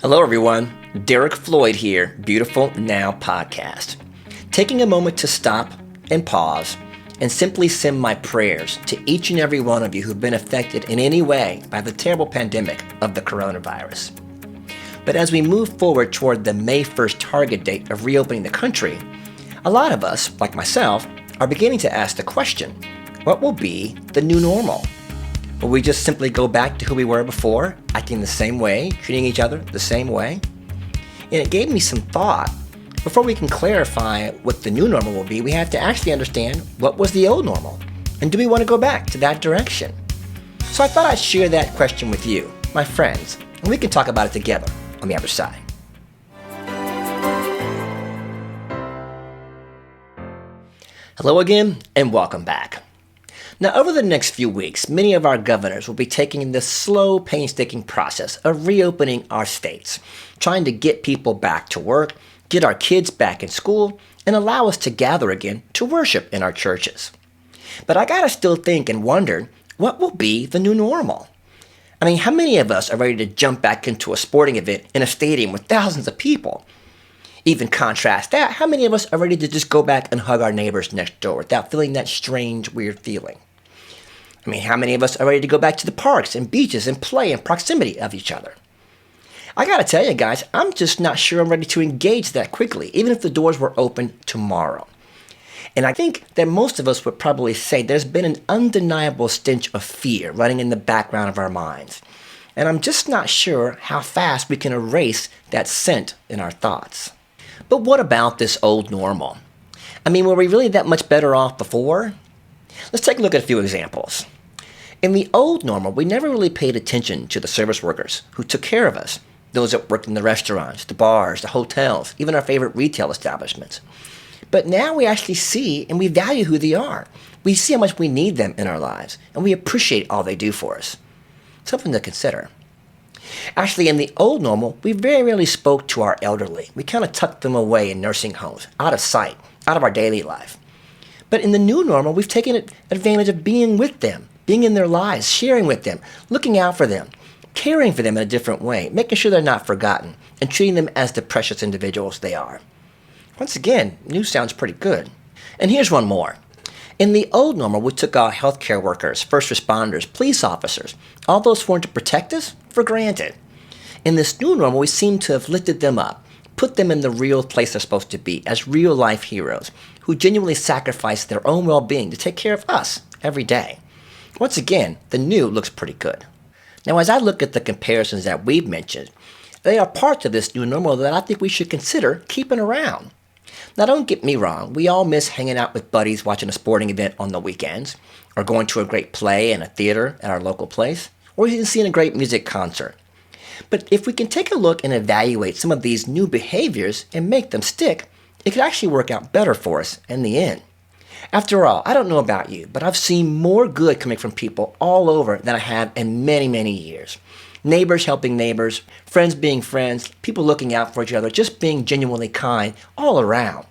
Hello, everyone. Derek Floyd here, Beautiful Now Podcast. Taking a moment to stop and pause and simply send my prayers to each and every one of you who've been affected in any way by the terrible pandemic of the coronavirus. But as we move forward toward the May 1st target date of reopening the country, a lot of us, like myself, are beginning to ask the question, what will be the new normal? Will we just simply go back to who we were before, acting the same way, treating each other the same way? And it gave me some thought. Before we can clarify what the new normal will be, we have to actually understand what was the old normal, and do we want to go back to that direction? So I thought I'd share that question with you, my friends, and we can talk about it together on the other side. Hello again, and welcome back. Now, over the next few weeks, many of our governors will be taking this slow, painstaking process of reopening our states, trying to get people back to work, get our kids back in school, and allow us to gather again to worship in our churches. But I gotta still think and wonder, what will be the new normal? I mean, how many of us are ready to jump back into a sporting event in a stadium with thousands of people? Even contrast that, how many of us are ready to just go back and hug our neighbors next door without feeling that strange, weird feeling? I mean, how many of us are ready to go back to the parks and beaches and play in proximity of each other? I gotta tell you guys, I'm just not sure I'm ready to engage that quickly, even if the doors were open tomorrow. And I think that most of us would probably say there's been an undeniable stench of fear running in the background of our minds. And I'm just not sure how fast we can erase that scent in our thoughts. But what about this old normal? I mean, were we really that much better off before? Let's take a look at a few examples. In the old normal, we never really paid attention to the service workers who took care of us, those that worked in the restaurants, the bars, the hotels, even our favorite retail establishments. But now we actually see and we value who they are. We see how much we need them in our lives, and we appreciate all they do for us. Something to consider. Actually, in the old normal, we very rarely spoke to our elderly. We kind of tucked them away in nursing homes, out of sight, out of our daily life. But in the new normal, we've taken advantage of being with them, being in their lives, sharing with them, looking out for them, caring for them in a different way, making sure they're not forgotten, and treating them as the precious individuals they are. Once again, new sounds pretty good. And here's one more. In the old normal, we took our healthcare workers, first responders, police officers, all those sworn to protect us, for granted. In this new normal, we seem to have lifted them up, put them in the real place they're supposed to be, as real-life heroes who genuinely sacrifice their own well-being to take care of us every day. Once again, the new looks pretty good. Now, as I look at the comparisons that we've mentioned, they are parts of this new normal that I think we should consider keeping around. Now, don't get me wrong, we all miss hanging out with buddies watching a sporting event on the weekends, or going to a great play in a theater at our local place, or even seeing a great music concert. But if we can take a look and evaluate some of these new behaviors and make them stick, it could actually work out better for us in the end. After all, I don't know about you, but I've seen more good coming from people all over than I have in many, many years. Neighbors helping neighbors, friends being friends, people looking out for each other, just being genuinely kind all around.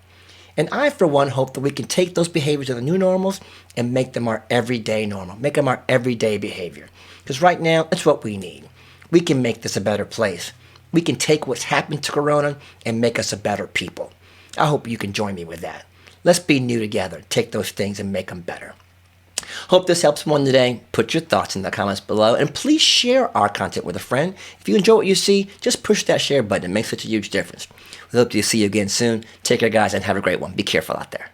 And I, for one, hope that we can take those behaviors of the new normals and make them our everyday normal, make them our everyday behavior. Because right now, it's what we need. We can make this a better place. We can take what's happened to Corona and make us a better people. I hope you can join me with that. Let's be new together, take those things and make them better. Hope this helps one today. Put your thoughts in the comments below, and please share our content with a friend. If you enjoy what you see, just push that share button. It makes such a huge difference. We hope to see you again soon. Take care, guys, and have a great one. Be careful out there.